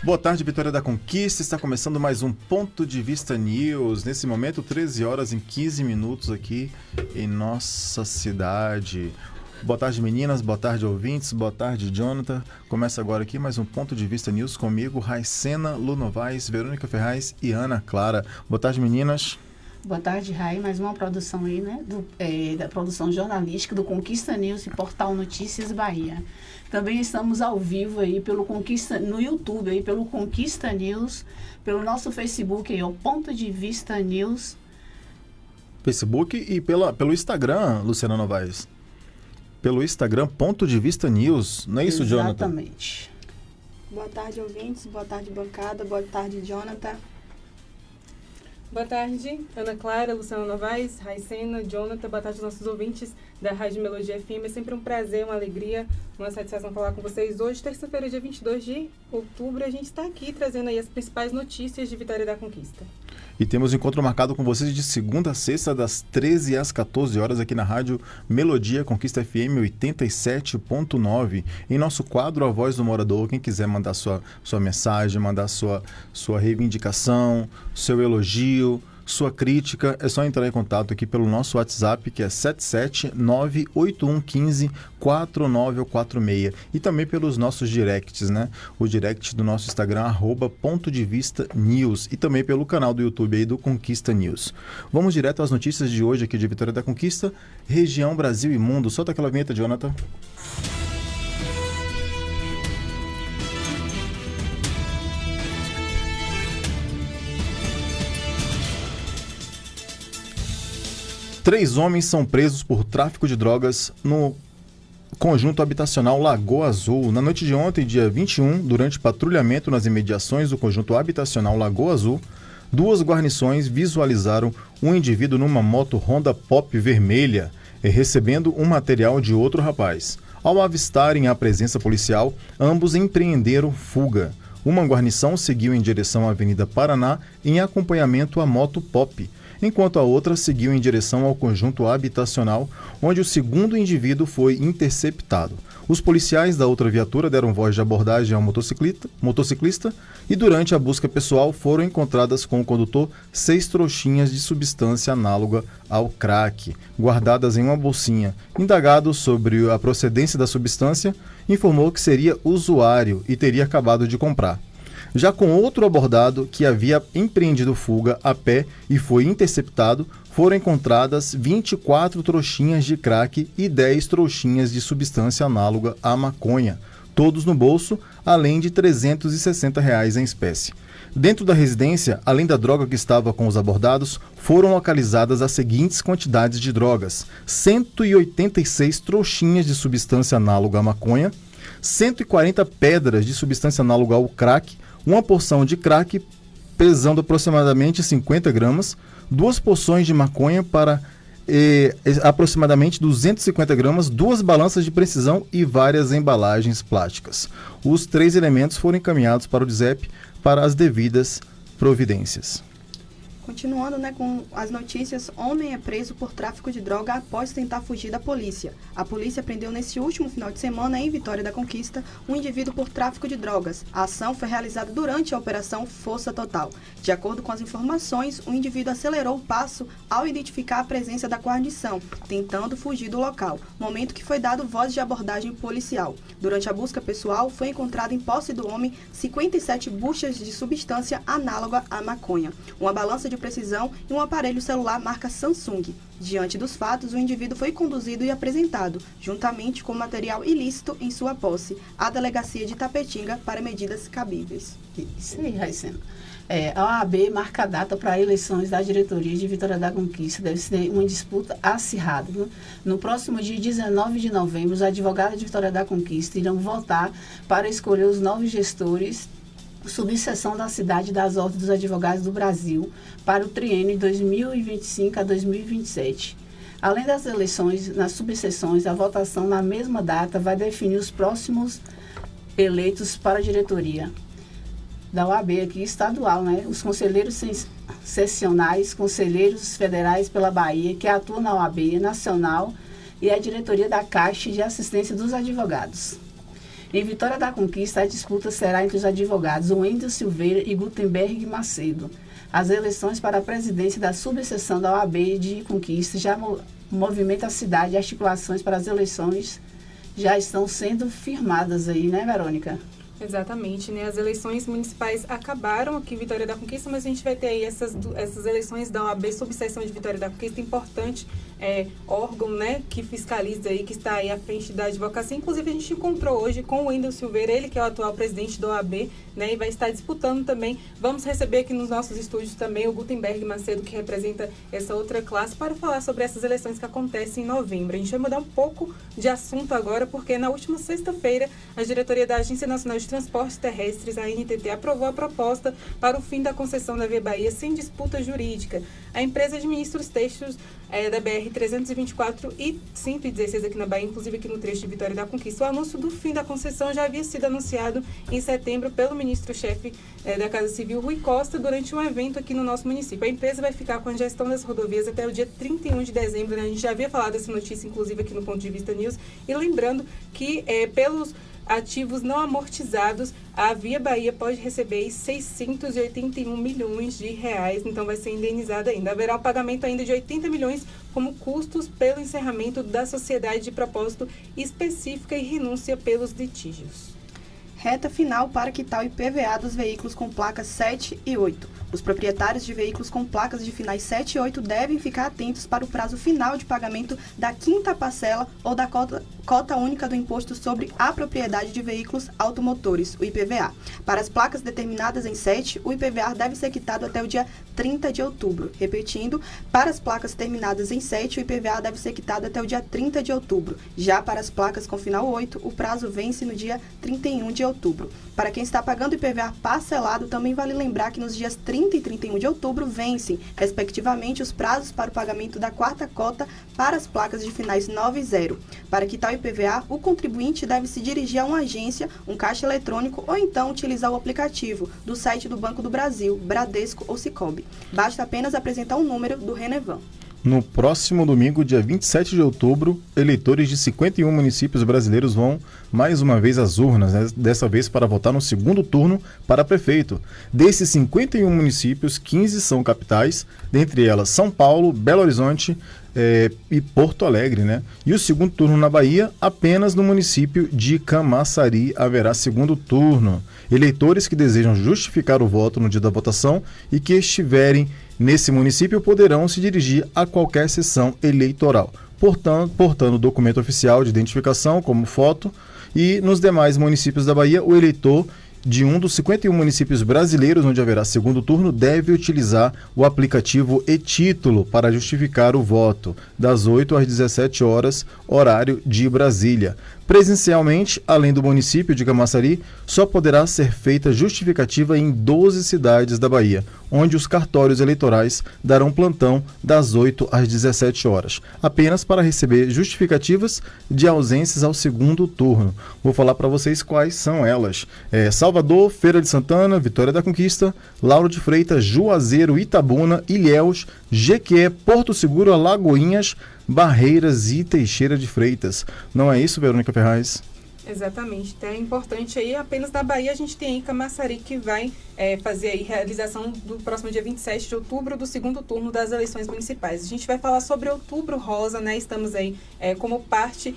Boa tarde, Vitória da Conquista. Está começando mais um Ponto de Vista News. Nesse momento, 13 horas e 15 minutos aqui em nossa cidade. Boa tarde, meninas. Boa tarde, ouvintes. Boa tarde, Jonathan. Começa agora aqui mais um Ponto de Vista News comigo, Raicena, Lu Novaes, Verônica Ferraz e Ana Clara. Boa tarde, meninas. Boa tarde, Rai. Mais uma produção aí, né? Da produção jornalística do Conquista News e Portal Notícias Bahia. Também estamos ao vivo aí no YouTube, aí pelo Conquista News, pelo nosso Facebook aí, o Ponto de Vista News. Facebook e pelo Instagram, Luciana Novaes. Pelo Instagram, Ponto de Vista News. Não é isso, Jonathan? Exatamente. Boa tarde, ouvintes. Boa tarde, bancada. Boa tarde, Jonathan. Boa tarde, Ana Clara, Luciana Novaes, Raicena, Jonathan. Boa tarde aos nossos ouvintes da Rádio Melodia FM. É sempre um prazer, uma alegria, uma satisfação falar com vocês. Hoje, terça-feira, dia 22 de outubro, a gente está aqui trazendo aí as principais notícias de Vitória da Conquista. E temos um encontro marcado com vocês de segunda a sexta, das 13 às 14 horas, aqui na Rádio Melodia Conquista FM 87.9. Em nosso quadro A Voz do Morador, quem quiser mandar sua mensagem, mandar sua reivindicação, seu elogio, sua crítica, é só entrar em contato aqui pelo nosso WhatsApp, que é 77981154946. E também pelos nossos directs, né? O direct do nosso Instagram, @Ponto de Vista News. E também pelo canal do YouTube aí do Conquista News. Vamos direto às notícias de hoje aqui de Vitória da Conquista, região Brasil e Mundo. Solta aquela vinheta, Jonathan. Três homens são presos por tráfico de drogas no conjunto habitacional Lagoa Azul. Na noite de ontem, dia 21, durante patrulhamento nas imediações do conjunto habitacional Lagoa Azul, duas guarnições visualizaram um indivíduo numa moto Honda Pop vermelha, recebendo um material de outro rapaz. Ao avistarem a presença policial, ambos empreenderam fuga. Uma guarnição seguiu em direção à Avenida Paraná em acompanhamento à moto Pop, enquanto a outra seguiu em direção ao conjunto habitacional, onde o segundo indivíduo foi interceptado. Os policiais da outra viatura deram voz de abordagem ao motociclista e durante a busca pessoal foram encontradas com o condutor 6 trouxinhas de substância análoga ao crack, guardadas em uma bolsinha. Indagado sobre a procedência da substância, informou que seria usuário e teria acabado de comprar. Já com outro abordado que havia empreendido fuga a pé e foi interceptado, foram encontradas 24 trouxinhas de crack e 10 trouxinhas de substância análoga à maconha, todos no bolso, além de R$ 360 em espécie. Dentro da residência, além da droga que estava com os abordados, foram localizadas as seguintes quantidades de drogas: 186 trouxinhas de substância análoga à maconha, 140 pedras de substância análoga ao crack, uma porção de crack pesando aproximadamente 50 gramas, 2 porções de maconha para aproximadamente 250 gramas, 2 balanças de precisão e várias embalagens plásticas. Os 3 elementos foram encaminhados para o DIZEP para as devidas providências. Continuando, com as notícias, homem é preso por tráfico de droga após tentar fugir da polícia. A polícia prendeu nesse último final de semana, em Vitória da Conquista, um indivíduo por tráfico de drogas. A ação foi realizada durante a Operação Força Total. De acordo com as informações, o indivíduo acelerou o passo ao identificar a presença da guarnição, tentando fugir do local, momento que foi dado voz de abordagem policial. Durante a busca pessoal, foi encontrado em posse do homem 57 buchas de substância análoga à maconha, uma balança de precisão e um aparelho celular marca Samsung. Diante dos fatos, o indivíduo foi conduzido e apresentado, juntamente com material ilícito em sua posse, à delegacia de Tapetinga para medidas cabíveis. Isso aí, Raicena. A OAB marca a data para eleições da diretoria de Vitória da Conquista. Deve ser uma disputa acirrada. No próximo dia 19 de novembro, os advogados de Vitória da Conquista irão votar para escolher os novos gestores subseção da cidade das Ordens dos Advogados do Brasil para o triênio de 2025 a 2027. Além das eleições nas subseções, a votação na mesma data vai definir os próximos eleitos para a diretoria da OAB aqui estadual, os conselheiros sessionais, conselheiros federais pela Bahia, que atuam na OAB nacional, e a diretoria da Caixa de Assistência dos Advogados. Em Vitória da Conquista, a disputa será entre os advogados Wendel Silveira e Gutenberg Macedo. As eleições para a presidência da subseção da OAB de Conquista já movimenta a cidade. Articulações para as eleições já estão sendo firmadas aí, né, Verônica? Exatamente, né? As eleições municipais acabaram aqui em Vitória da Conquista, mas a gente vai ter aí essas eleições da OAB subseção de Vitória da Conquista, importante órgão, né, que fiscaliza aí, que está aí à frente da advocacia. Inclusive, a gente encontrou hoje com o Wendel Silveira, ele que é o atual presidente da OAB, né, e vai estar disputando também. Vamos receber aqui nos nossos estúdios também o Gutenberg Macedo, que representa essa outra classe, para falar sobre essas eleições que acontecem em novembro. A gente vai mudar um pouco de assunto agora, porque na última sexta-feira, a diretoria da Agência Nacional de Transportes Terrestres, a ANTT, aprovou a proposta para o fim da concessão da Via Bahia sem disputa jurídica. A empresa administra os trechos da BR-324 e 116 aqui na Bahia, inclusive aqui no trecho de Vitória da Conquista. O anúncio do fim da concessão já havia sido anunciado em setembro pelo ministro-chefe da Casa Civil, Rui Costa, durante um evento aqui no nosso município. A empresa vai ficar com a gestão das rodovias até o dia 31 de dezembro. Né? A gente já havia falado dessa notícia, inclusive, aqui no Ponto de Vista News. E lembrando que pelos ativos não amortizados, a Via Bahia pode receber 681 milhões de reais, então vai ser indenizada ainda. Haverá um pagamento ainda de 80 milhões como custos pelo encerramento da sociedade de propósito específica e renúncia pelos litígios. Reta final para quitar o IPVA dos veículos com placas 7 e 8. Os proprietários de veículos com placas de finais 7 e 8 devem ficar atentos para o prazo final de pagamento da quinta parcela ou da cota única do Imposto sobre a Propriedade de Veículos Automotores, o IPVA. Para as placas determinadas em 7, o IPVA deve ser quitado até o dia 30 de outubro. Repetindo, para as placas terminadas em 7, o IPVA deve ser quitado até o dia 30 de outubro. Já para as placas com final 8, o prazo vence no dia 31 de outubro. Para quem está pagando IPVA parcelado, também vale lembrar que nos dias 30 e 31 de outubro vencem, respectivamente, os prazos para o pagamento da quarta cota para as placas de finais 9 e 0. Para quitar o IPVA, o contribuinte deve se dirigir a uma agência, um caixa eletrônico ou então utilizar o aplicativo do site do Banco do Brasil, Bradesco ou Sicoob. Basta apenas apresentar um número do Renevan. No próximo domingo, dia 27 de outubro, eleitores de 51 municípios brasileiros vão mais uma vez às urnas, né? Dessa vez para votar no segundo turno para prefeito. Desses 51 municípios, 15 são capitais, dentre elas São Paulo, Belo Horizonte e Porto Alegre, né? E o segundo turno na Bahia, apenas no município de Camaçari haverá segundo turno. Eleitores que desejam justificar o voto no dia da votação e que estiverem nesse município poderão se dirigir a qualquer sessão eleitoral, portando documento oficial de identificação, como foto, e nos demais municípios da Bahia, o eleitor de um dos 51 municípios brasileiros onde haverá segundo turno deve utilizar o aplicativo e-Título para justificar o voto, das 8 às 17 horas, horário de Brasília. Presencialmente, além do município de Camaçari, só poderá ser feita justificativa em 12 cidades da Bahia, onde os cartórios eleitorais darão plantão das 8 às 17 horas, apenas para receber justificativas de ausências ao segundo turno. Vou falar para vocês quais são elas. Salvador, Feira de Santana, Vitória da Conquista, Lauro de Freitas, Juazeiro, Itabuna, Ilhéus, Jequié, Porto Seguro, Alagoinhas, Barreiras e Teixeira de Freitas. Não é isso, Verônica Ferraz? Exatamente. Então é importante aí, apenas na Bahia a gente tem aí Camaçari que vai fazer aí realização do próximo dia 27 de outubro do segundo turno das eleições municipais. A gente vai falar sobre Outubro Rosa, né? Estamos aí como parte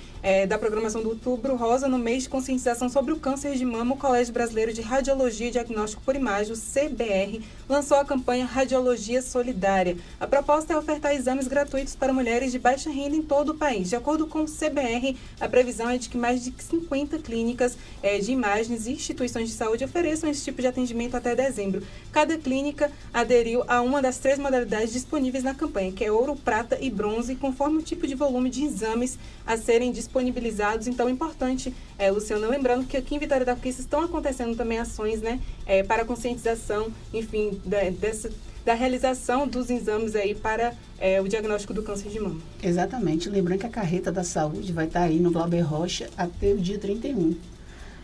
da programação do Outubro Rosa no mês de conscientização sobre o câncer de mama. O Colégio Brasileiro de Radiologia e Diagnóstico por Imagem, o CBR, lançou a campanha Radiologia Solidária. A proposta é ofertar exames gratuitos para mulheres de baixa renda em todo o país. De acordo com o CBR, a previsão é de que mais de 50 clínicas de imagens e instituições de saúde ofereçam esse tipo de atendimento até dezembro. Cada clínica aderiu a uma das 3 modalidades disponíveis na campanha, que é ouro, prata e bronze, conforme o tipo de volume de exames a serem disponibilizados. Então é importante, Luciana, lembrando que aqui em Vitória da Conquista estão acontecendo também ações, né, para conscientização, enfim, da realização dos exames aí para o diagnóstico do câncer de mama. Exatamente. Lembrando que a carreta da saúde vai estar aí no Glauber Rocha até o dia 31,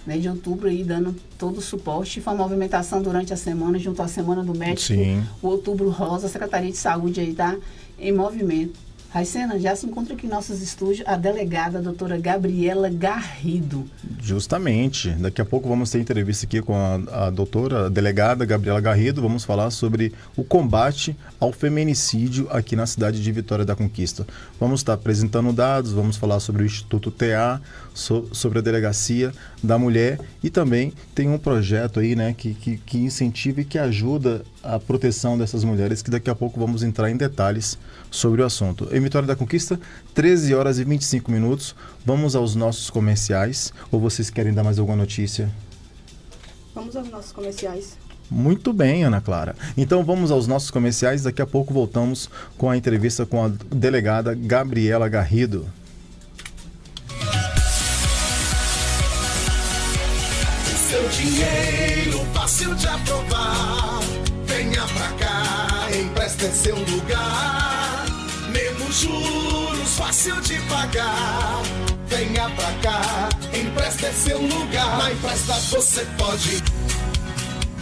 né, de outubro, aí dando todo o suporte. Foi uma movimentação durante a semana, junto à Semana do Médico. Sim. O Outubro Rosa, a Secretaria de Saúde aí está em movimento. Raicena, já se encontra aqui em nossos estúdios a delegada, a doutora Gabriela Garrido. Justamente. Daqui a pouco vamos ter entrevista aqui com a doutora, a delegada Gabriela Garrido. Vamos falar sobre o combate ao feminicídio aqui na cidade de Vitória da Conquista. Vamos estar apresentando dados, vamos falar sobre o Instituto TA, sobre a Delegacia da Mulher e também tem um projeto aí, né, que incentiva e que ajuda a proteção dessas mulheres, que daqui a pouco vamos entrar em detalhes sobre o assunto. Em Vitória da Conquista, 13 horas e 25 minutos. Vamos aos nossos comerciais. Ou vocês querem dar mais alguma notícia? Vamos aos nossos comerciais. Muito bem, Ana Clara. Então vamos aos nossos comerciais. Daqui a pouco voltamos com a entrevista com a delegada Gabriela Garrido. Seu dinheiro fácil de aprovar. Venha pra cá, empresta é seu lugar. Menos juros, fácil de pagar. Venha pra cá, empresta é seu lugar. Na Empresta você pode.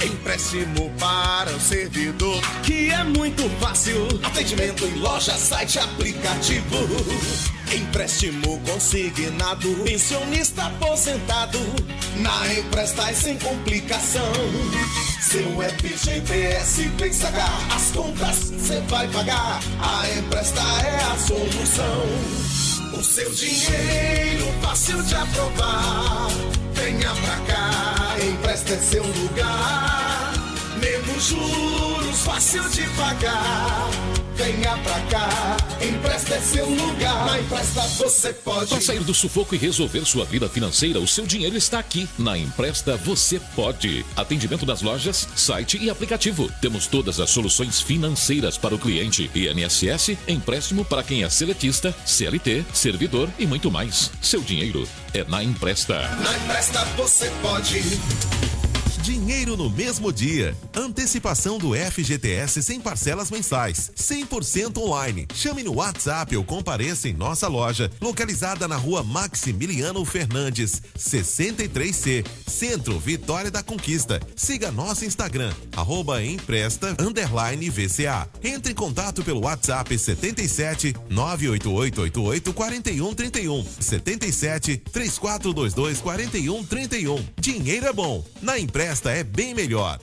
Empréstimo para o servidor, que é muito fácil. Atendimento em loja, site, aplicativo. Empréstimo consignado, pensionista aposentado. Na Empresta é sem complicação. Seu FGTS vem sacar, as contas cê vai pagar. A Empresta é a solução. O seu dinheiro fácil de aprovar. Venha pra cá, Empresta é seu lugar. Menos juros, fácil de pagar. Venha pra cá, Empresta é seu lugar. Na Empresta você pode. Para sair do sufoco e resolver sua vida financeira, o seu dinheiro está aqui. Na Empresta você pode. Atendimento nas lojas, site e aplicativo. Temos todas as soluções financeiras para o cliente. INSS, empréstimo para quem é seletista, CLT, servidor e muito mais. Seu dinheiro é na Empresta. Na Empresta você pode. Dinheiro no mesmo dia. Antecipação do FGTS sem parcelas mensais. 100% online. Chame no WhatsApp ou compareça em nossa loja, localizada na rua Maximiliano Fernandes, 63C, Centro, Vitória da Conquista. Siga nosso Instagram, @empresta_VCA. Entre em contato pelo WhatsApp 77 98888 4131, 77 3422 4131. Dinheiro é bom. Na Empresta é bem melhor.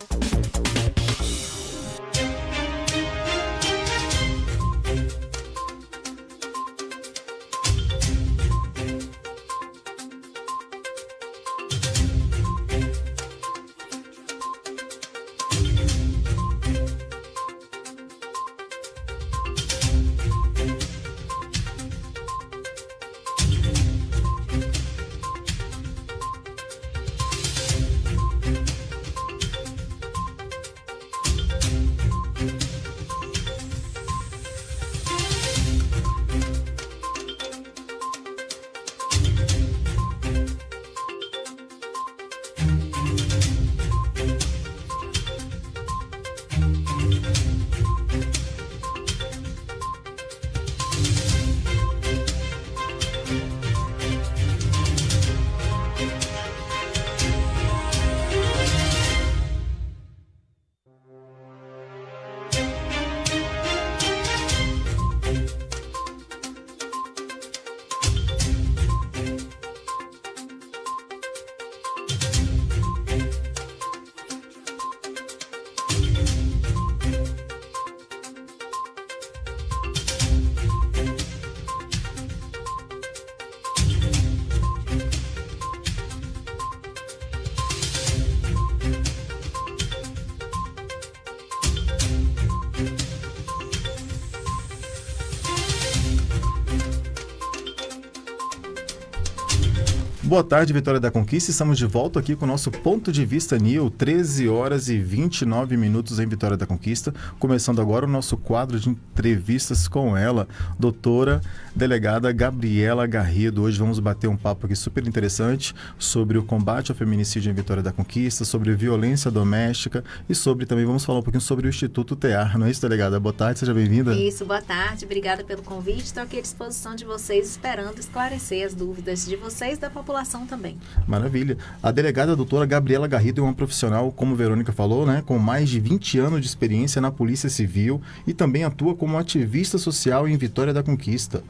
Boa tarde, Vitória da Conquista. Estamos de volta aqui com o nosso Ponto de Vista NIL, 13 horas e 29 minutos em Vitória da Conquista. Começando agora o nosso quadro de entrevistas com ela, doutora delegada Gabriela Garrido. Hoje vamos bater um papo aqui super interessante sobre o combate ao feminicídio em Vitória da Conquista, sobre violência doméstica e também vamos falar um pouquinho sobre o Instituto TA. Não é isso, delegada? Boa tarde, seja bem-vinda. Isso, boa tarde. Obrigada pelo convite. Estou aqui à disposição de vocês, esperando esclarecer as dúvidas de vocês da população população também. Maravilha. A delegada doutora Gabriela Garrido é uma profissional, como Verônica falou, né, com mais de 20 anos de experiência na Polícia Civil e também atua como ativista social em Vitória da Conquista.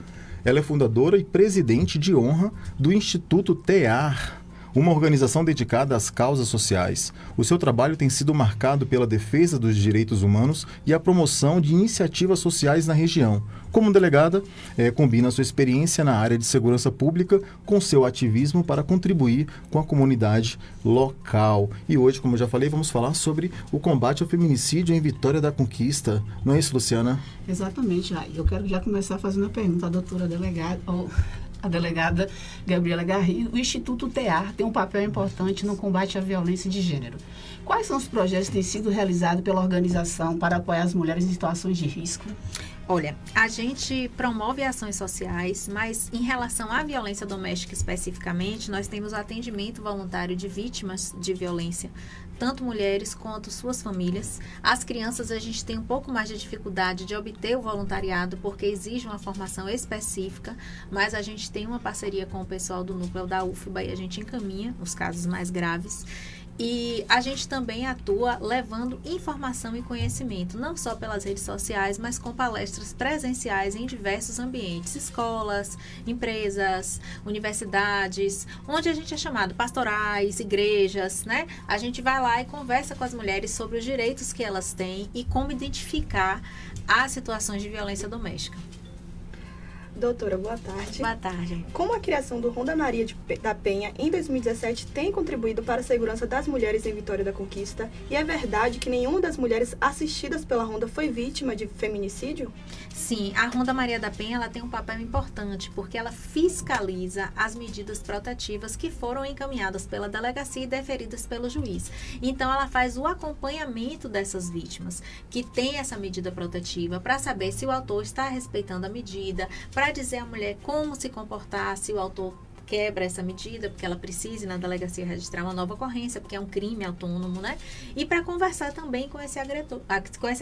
Ela é fundadora e presidente de honra do Instituto TEAR, uma organização dedicada às causas sociais. O seu trabalho tem sido marcado pela defesa dos direitos humanos e a promoção de iniciativas sociais na região. Como delegada, combina sua experiência na área de segurança pública com seu ativismo para contribuir com a comunidade local. E hoje, como eu já falei, vamos falar sobre o combate ao feminicídio em Vitória da Conquista. Não é isso, Luciana? Exatamente, Rai. Eu quero já começar fazendo a pergunta à doutora delegada, a delegada Gabriela Garrido. O Instituto TEAR tem um papel importante no combate à violência de gênero. Quais são os projetos que têm sido realizados pela organização para apoiar as mulheres em situações de risco? Olha, a gente promove ações sociais, mas em relação à violência doméstica especificamente, nós temos o atendimento voluntário de vítimas de violência, tanto mulheres quanto suas famílias. As crianças, a gente tem um pouco mais de dificuldade de obter o voluntariado, porque exige uma formação específica, mas a gente tem uma parceria com o pessoal do núcleo da UFBA e a gente encaminha os casos mais graves. E a gente também atua levando informação e conhecimento, não só pelas redes sociais, mas com palestras presenciais em diversos ambientes, escolas, empresas, universidades, onde a gente é chamado pastorais, igrejas, né? A gente vai lá e conversa com as mulheres sobre os direitos que elas têm e como identificar as situações de violência doméstica. Doutora, boa tarde. Boa tarde. Como a criação do Ronda Maria da Penha em 2017 tem contribuído para a segurança das mulheres em Vitória da Conquista? E é verdade que nenhuma das mulheres assistidas pela Ronda foi vítima de feminicídio? Sim, a Ronda Maria da Penha ela tem um papel importante porque ela fiscaliza as medidas protetivas que foram encaminhadas pela delegacia e deferidas pelo juiz. Então, ela faz o acompanhamento dessas vítimas que têm essa medida protetiva para saber se o autor está respeitando a medida, para dizer à mulher como se comportar se o autor quebra essa medida, porque ela precisa ir na delegacia registrar uma nova ocorrência, porque é um crime autônomo, né? E para conversar também com esse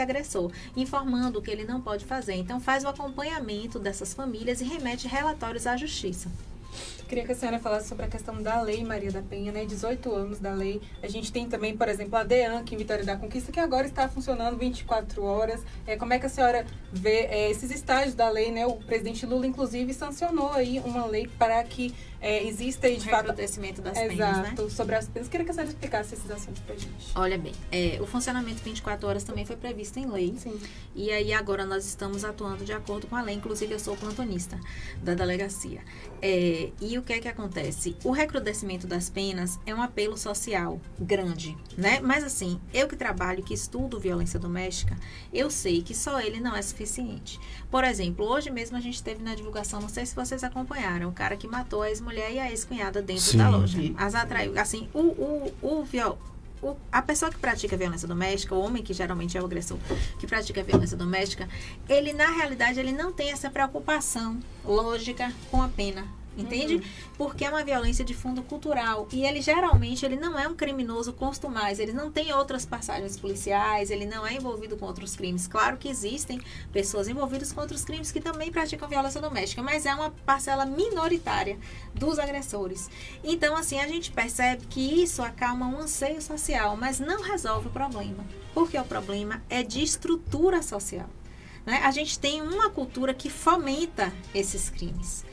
agressor, informando o que ele não pode fazer. Então, faz o acompanhamento dessas famílias e remete relatórios à justiça. Queria que a senhora falasse sobre a questão da Lei Maria da Penha, né? 18 anos da lei. A gente tem também, por exemplo, a DEAN, aqui em Vitória da Conquista, que agora está funcionando 24 horas. Como é que a senhora vê esses estágios da lei, né? O presidente Lula, inclusive, sancionou aí uma lei para que exista aí, de fato, recrudescimento das penas, exato, né? Sobre as penas. Queria que a senhora explicasse esses assuntos pra gente. Olha bem, o funcionamento 24 horas também foi previsto em lei. Sim. E aí agora nós estamos atuando de acordo com a lei. Inclusive, eu sou plantonista da delegacia. E o que é que acontece? O recrudescimento das penas é um apelo social grande, né? Mas assim, eu que trabalho, que estudo violência doméstica, eu sei que só ele não é suficiente. Por exemplo, hoje mesmo a gente teve na divulgação, não sei se vocês acompanharam, o cara que matou a ex-mulher e a ex-cunhada dentro da loja. As atraiu, assim, a pessoa que pratica violência doméstica, o homem que geralmente é o agressor que pratica violência doméstica, ele na realidade ele não tem essa preocupação lógica com a pena. Entende? Porque é uma violência de fundo cultural. E ele geralmente ele não é um criminoso costumais. Ele não tem outras passagens policiais. Ele não é envolvido com outros crimes. Claro que existem pessoas envolvidas com outros crimes que também praticam violência doméstica. Mas é uma parcela minoritária dos agressores. Então, assim, a gente percebe que isso acalma um anseio social. Mas não resolve o problema. Porque o problema é de estrutura social, né? A gente tem uma cultura que fomenta esses crimes.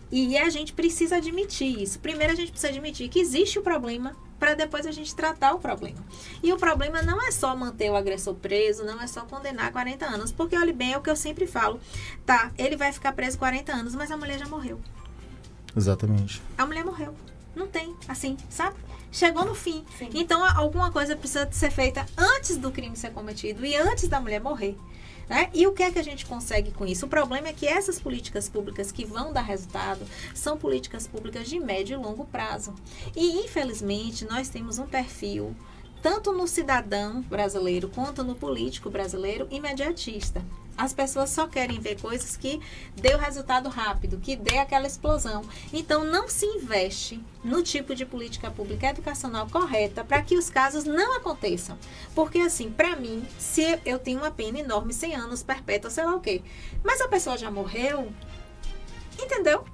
E a gente precisa admitir isso. Primeiro, a gente precisa admitir que existe o problema para depois a gente tratar o problema. E o problema não é só manter o agressor preso, não é só condenar 40 anos. Porque, olha bem, é o que eu sempre falo. Tá, ele vai ficar preso 40 anos, mas a mulher já morreu. Exatamente. A mulher morreu. Não tem, assim, sabe? Chegou no fim. Sim. Então, alguma coisa precisa ser feita antes do crime ser cometido e antes da mulher morrer. Né? E o que é que a gente consegue com isso? O problema é que essas políticas públicas que vão dar resultado são políticas públicas de médio e longo prazo. E, infelizmente, nós temos um perfil, tanto no cidadão brasileiro quanto no político brasileiro, imediatista. As pessoas só querem ver coisas que dê o resultado rápido, que dê aquela explosão. Então, não se investe no tipo de política pública educacional correta para que os casos não aconteçam. Porque, assim, para mim, se eu tenho uma pena enorme, 100 anos, perpétua, sei lá o quê, mas a pessoa já morreu, entendeu?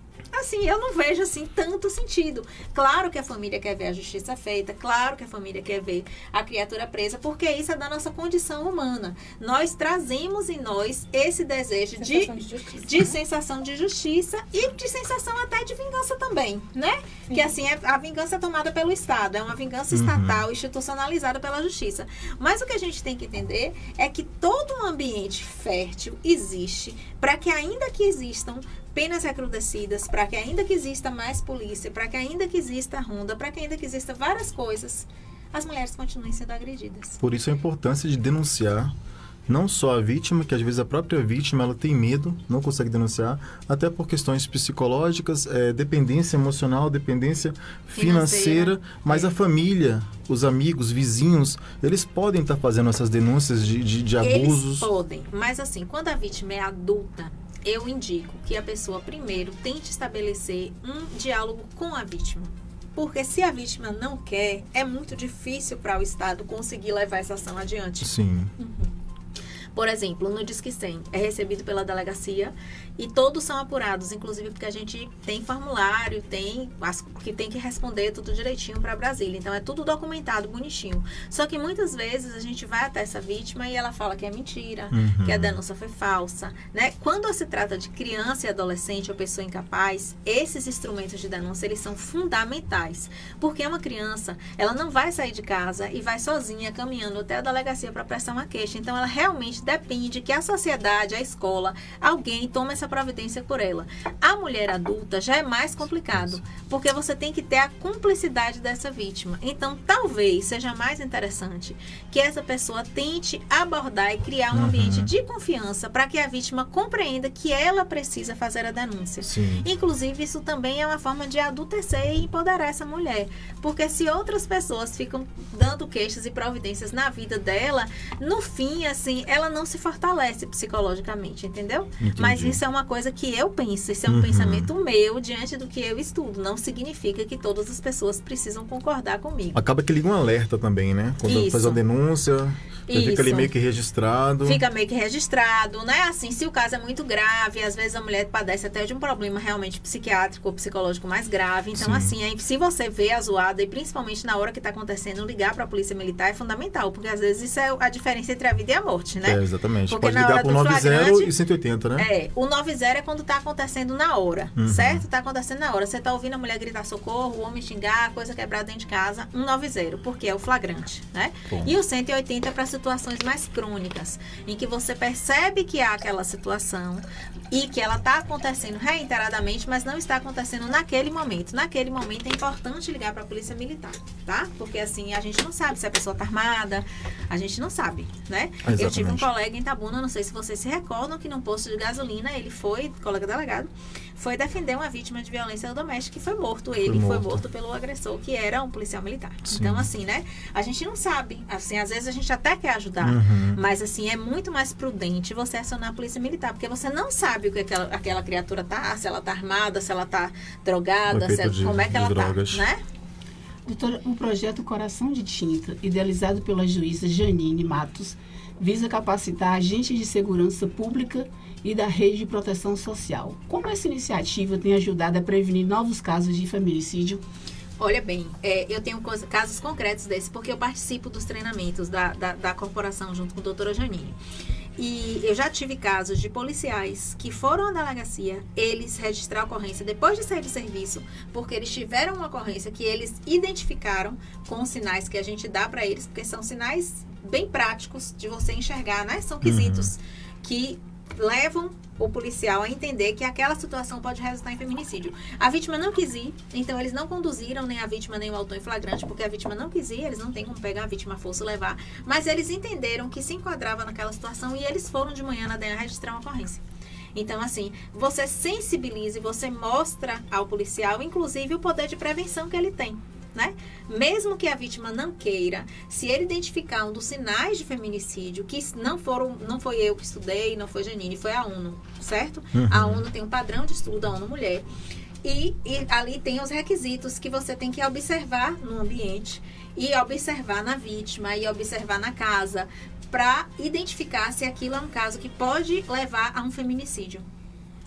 assim, eu não vejo, assim, tanto sentido. Claro que a família quer ver a justiça feita, claro que a família quer ver a criatura presa, porque isso é da nossa condição humana. Nós trazemos em nós esse desejo de sensação de justiça e de sensação até de vingança também, né? Sim. Que, assim, a vingança é tomada pelo Estado, é uma vingança estatal, institucionalizada pela justiça. Mas o que a gente tem que entender é que todo um ambiente fértil existe para que, ainda que existam penas recrudescidas, para que ainda que exista mais polícia, para que ainda que exista ronda, para que ainda que exista várias coisas, as mulheres continuem sendo agredidas. Por isso a importância de denunciar não só a vítima, que às vezes a própria vítima ela tem medo, não consegue denunciar, até por questões psicológicas, dependência emocional, dependência financeira, mas a família, os amigos, vizinhos, eles podem estar fazendo essas denúncias de abusos. Eles podem, mas assim, quando a vítima é adulta, eu indico que a pessoa primeiro tente estabelecer um diálogo com a vítima. Porque se a vítima não quer, é muito difícil para o Estado conseguir levar essa ação adiante. Sim. Por exemplo, no Disque 100 é recebido pela delegacia e todos são apurados, inclusive porque a gente tem formulário, que tem que responder tudo direitinho para Brasília. Então, é tudo documentado, bonitinho. Só que muitas vezes a gente vai até essa vítima e ela fala que é mentira, que a denúncia foi falsa, né? Quando se trata de criança e adolescente ou pessoa incapaz, esses instrumentos de denúncia, eles são fundamentais. Porque uma criança, ela não vai sair de casa e vai sozinha caminhando até a delegacia para prestar uma queixa. Então, ela realmente depende que a sociedade, a escola, alguém tome essa providência por ela. A mulher adulta já é mais complicado, porque você tem que ter a cumplicidade dessa vítima. Então, talvez seja mais interessante que essa pessoa tente abordar e criar um ambiente de confiança para que a vítima compreenda que ela precisa fazer a denúncia. Sim. Inclusive, isso também é uma forma de adultecer e empoderar essa mulher, porque se outras pessoas ficam dando queixas e providências na vida dela, no fim, assim, ela não se fortalece psicologicamente, entendeu? Entendi. Mas isso é uma coisa que eu penso, isso é um pensamento meu diante do que eu estudo. Não significa que todas as pessoas precisam concordar comigo. Acaba que liga um alerta também, né? Quando Isso. faz a denúncia, fica ali meio que registrado. Fica meio que registrado, né? Assim, se o caso é muito grave, às vezes a mulher padece até de um problema realmente psiquiátrico ou psicológico mais grave. Então, Sim. assim, aí, se você vê a zoada, e principalmente na hora que tá acontecendo, ligar pra polícia militar é fundamental, porque às vezes isso é a diferença entre a vida e a morte, né? Exatamente. Porque Pode na ligar hora pro do 90 flagrante, e 180, né? o 90 é quando tá acontecendo na hora, certo? Tá acontecendo na hora. Você tá ouvindo a mulher gritar socorro, o homem xingar, coisa quebrada dentro de casa, 190, porque é o flagrante, né? Bom. E o 180 é para situações mais crônicas, em que você percebe que há aquela situação e que ela tá acontecendo reiteradamente, mas não está acontecendo naquele momento. Naquele momento é importante ligar para a polícia militar, tá? Porque assim, a gente não sabe se a pessoa tá armada, a gente não sabe, né? Exatamente. Eu tive um colega em Itabuna, não sei se vocês se recordam, que num posto de gasolina, ele foi, colega delegado, foi defender uma vítima de violência doméstica e foi morto. Ele foi morto pelo agressor, que era um policial militar. Sim. Então, assim, né? A gente não sabe. Assim, às vezes a gente até quer ajudar, mas assim, é muito mais prudente você acionar a polícia militar, porque você não sabe o que aquela criatura tá, se ela tá armada, se ela tá drogada, como é que ela drogas. tá, né? Doutora, o projeto Coração de Tinta, idealizado pela juíza Janine Matos, visa capacitar agentes de segurança pública e da rede de proteção social. Como essa iniciativa tem ajudado a prevenir novos casos de feminicídio? Olha bem, eu tenho casos concretos desses, porque eu participo dos treinamentos da corporação junto com a doutora Janine. E eu já tive casos de policiais que foram à delegacia, eles registraram a ocorrência depois de sair de serviço, porque eles tiveram uma ocorrência que eles identificaram com os sinais que a gente dá para eles, porque são sinais bem práticos de você enxergar, né? São quesitos que levam o policial a entender que aquela situação pode resultar em feminicídio. A vítima não quis ir, então eles não conduziram nem a vítima nem o autor em flagrante, porque a vítima não quis ir, eles não têm como pegar a vítima à força e levar, mas eles entenderam que se enquadrava naquela situação e eles foram de manhã na DEAN registrar uma ocorrência. Então, assim, você sensibiliza e você mostra ao policial, inclusive, o poder de prevenção que ele tem, né? Mesmo que a vítima não queira, se ele identificar um dos sinais de feminicídio, que não foi eu que estudei, não foi Janine, foi a ONU, certo? A ONU tem um padrão de estudo, a ONU Mulher, e ali tem os requisitos que você tem que observar no ambiente, e observar na vítima, e observar na casa, para identificar se aquilo é um caso que pode levar a um feminicídio.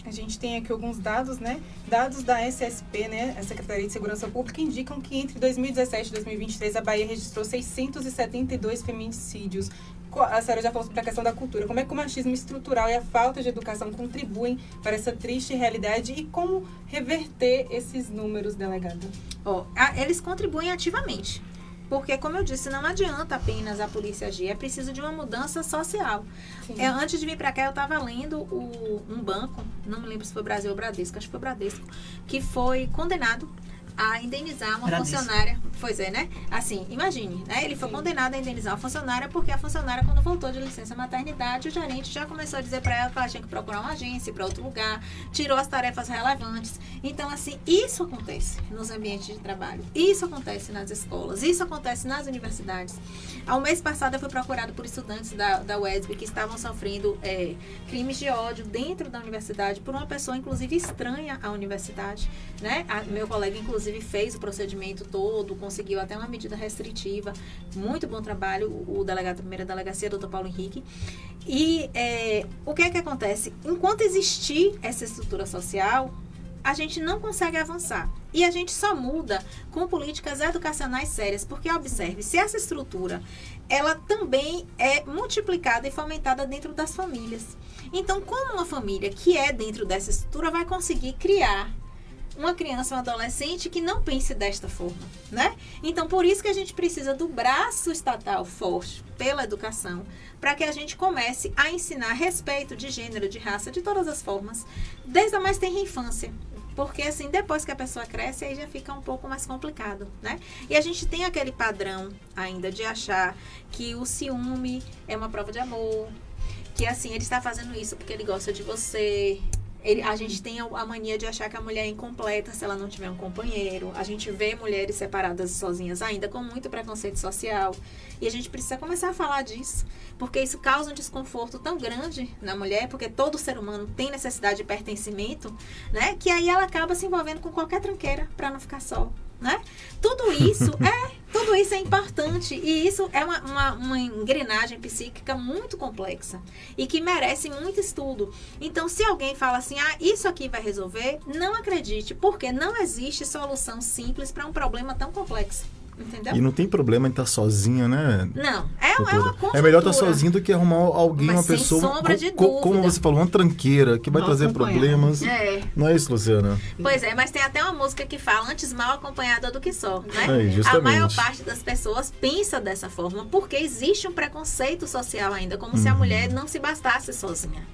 A gente tem aqui alguns dados, né? Dados da SSP, né? A Secretaria de Segurança Pública, indicam que entre 2017 e 2023 a Bahia registrou 672 feminicídios. A senhora já falou sobre a questão da cultura. Como é que o machismo estrutural e a falta de educação contribuem para essa triste realidade e como reverter esses números, delegada? Eles contribuem ativamente. Porque, como eu disse, não adianta apenas a polícia agir, é preciso de uma mudança social. Antes de vir para cá, eu estava lendo um banco, não me lembro se foi Brasil ou Bradesco, acho que foi Bradesco, que foi condenado a indenizar uma funcionária. Pois é, né? Assim, imagine, né? Ele foi condenado a indenizar uma funcionária porque a funcionária, quando voltou de licença maternidade, o gerente já começou a dizer para ela que ela tinha que procurar uma agência, ir para outro lugar, tirou as tarefas relevantes. Então, assim, isso acontece nos ambientes de trabalho, isso acontece nas escolas, isso acontece nas universidades. Ao mês passado, eu fui procurado por estudantes da UESB que estavam sofrendo crimes de ódio dentro da universidade por uma pessoa, inclusive, estranha à universidade, né? Meu colega, inclusive, fez o procedimento todo, conseguiu até uma medida restritiva. Muito bom trabalho, o delegado da primeira delegacia, Dr. Paulo Henrique. E o que é que acontece? Enquanto existir essa estrutura social, a gente não consegue avançar. E a gente só muda com políticas educacionais sérias, porque, observe, se essa estrutura, ela também é multiplicada e fomentada dentro das famílias. Então, como uma família que é dentro dessa estrutura vai conseguir criar uma criança, um adolescente que não pense desta forma, né? Então, por isso que a gente precisa do braço estatal forte pela educação, para que a gente comece a ensinar respeito de gênero, de raça, de todas as formas, desde a mais tenra infância. Porque, assim, depois que a pessoa cresce, aí já fica um pouco mais complicado, né? E a gente tem aquele padrão ainda de achar que o ciúme é uma prova de amor, que, assim, ele está fazendo isso porque ele gosta de você. A gente tem a mania de achar que a mulher é incompleta se ela não tiver um companheiro. A gente vê mulheres separadas e sozinhas ainda com muito preconceito social. E a gente precisa começar a falar disso. Porque isso causa um desconforto tão grande na mulher, porque todo ser humano tem necessidade de pertencimento, né? Que aí ela acaba se envolvendo com qualquer tranqueira para não ficar só, né? Tudo isso é importante e isso é uma engrenagem psíquica muito complexa e que merece muito estudo. Então, se alguém fala assim, isso aqui vai resolver, não acredite, porque não existe solução simples para um problema tão complexo. Entendeu? E não tem problema em estar sozinha, né? Não, é uma conjuntura. É melhor estar sozinho do que arrumar alguém, mas uma pessoa, sem sombra de dúvida. Como você falou, uma tranqueira, que vai trazer problemas. Não é isso, Luciana? Pois é, mas tem até uma música que fala, antes mal acompanhada do que só, né? Justamente. A maior parte das pessoas pensa dessa forma, porque existe um preconceito social ainda, como se a mulher não se bastasse sozinha.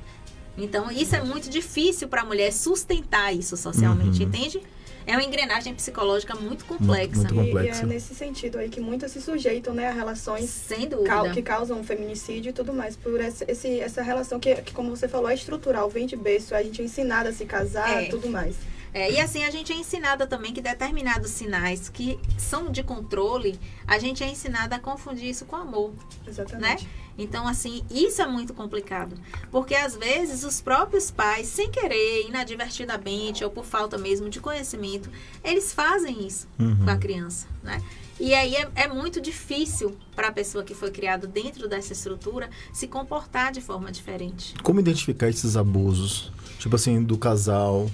Então, isso é muito difícil para a mulher sustentar isso socialmente, entende? É uma engrenagem psicológica muito complexa. Muito complexa. E é nesse sentido aí que muitas se sujeitam, né, a relações sem dúvida que causam feminicídio e tudo mais. Por essa relação que, como você falou, é estrutural, vem de berço, a gente é ensinada a se casar e tudo mais. E assim, a gente é ensinada também que determinados sinais que são de controle, a gente é ensinada a confundir isso com amor. Exatamente. Né? Então, assim, isso é muito complicado. Porque, às vezes, os próprios pais, sem querer, inadvertidamente, ou por falta mesmo de conhecimento, eles fazem isso com a criança, né? E aí é muito difícil para a pessoa que foi criada dentro dessa estrutura se comportar de forma diferente. Como identificar esses abusos? Tipo assim, do casal.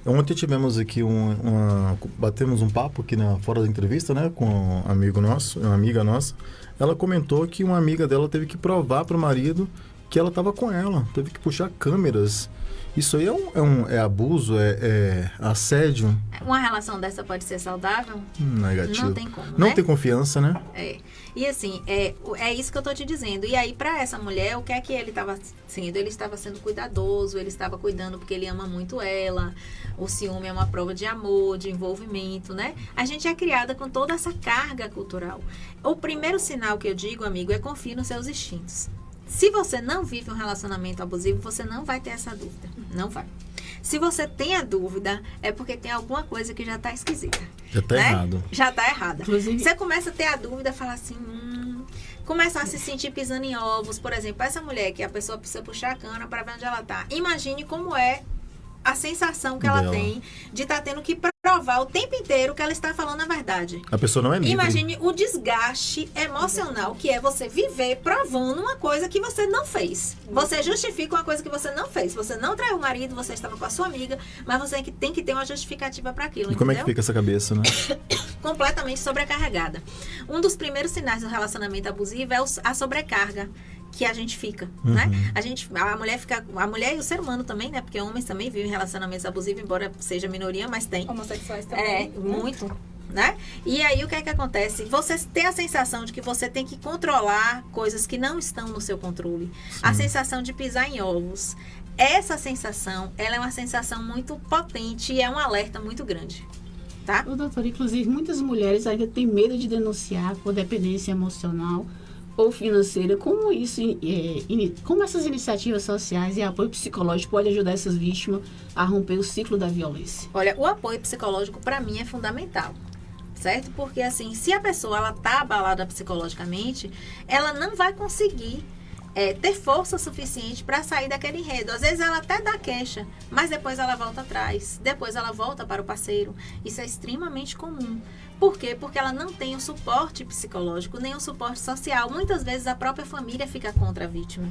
Ontem tivemos aqui batemos um papo aqui fora da entrevista, né, com um amigo nosso, uma amiga nossa. Ela comentou que uma amiga dela teve que provar para o marido que ela estava com ela, teve que puxar câmeras. Isso aí é abuso, é assédio? Uma relação dessa pode ser saudável? Negativo. Não tem como, Não né? tem confiança, né? E assim, é isso que eu tô te dizendo. E aí, para essa mulher, o que é que ele estava sendo? Ele estava sendo cuidadoso, ele estava cuidando porque ele ama muito ela. O ciúme é uma prova de amor, de envolvimento, né? A gente é criada com toda essa carga cultural. O primeiro sinal que eu digo, amigo, é confie nos seus instintos. Se você não vive um relacionamento abusivo, você não vai ter essa dúvida. Não vai. Se você tem a dúvida, é porque tem alguma coisa que já está esquisita. Já está errado. Já está errada. Inclusive, você começa a ter a dúvida, falar assim, começa a se sentir pisando em ovos. Por exemplo, essa mulher que a pessoa precisa puxar a cana para ver onde ela está. Imagine como é a sensação que ela tem de estar tendo que provar o tempo inteiro que ela está falando a verdade. A pessoa não é livre. Imagine o desgaste emocional que é você viver provando uma coisa que você não fez. Você justifica uma coisa que você não fez. Você não traiu o marido, você estava com a sua amiga, mas você tem que ter uma justificativa para aquilo. E como é que fica essa cabeça, né? Completamente sobrecarregada. Um dos primeiros sinais do relacionamento abusivo é a sobrecarga que a gente fica, né? A mulher e o ser humano também, né? Porque homens também vivem relacionamentos abusivos, embora seja minoria, mas tem. Homossexuais também. Muito, né? E aí o que é que acontece? Você tem a sensação de que você tem que controlar coisas que não estão no seu controle. Sim. A sensação de pisar em ovos. Essa sensação, ela é uma sensação muito potente e é um alerta muito grande. Tá? Doutora, inclusive, muitas mulheres ainda têm medo de denunciar por dependência emocional ou financeira. Como isso, como essas iniciativas sociais e apoio psicológico pode ajudar essas vítimas a romper o ciclo da violência? Olha, o apoio psicológico, para mim, é fundamental. Certo? Porque, assim, se a pessoa ela tá abalada psicologicamente, ela não vai conseguir ter força suficiente para sair daquele enredo. Às vezes ela até dá queixa, mas depois ela volta atrás, depois ela volta para o parceiro. Isso é extremamente comum. Por quê? Porque ela não tem o suporte psicológico, nem o suporte social. Muitas vezes a própria família fica contra a vítima.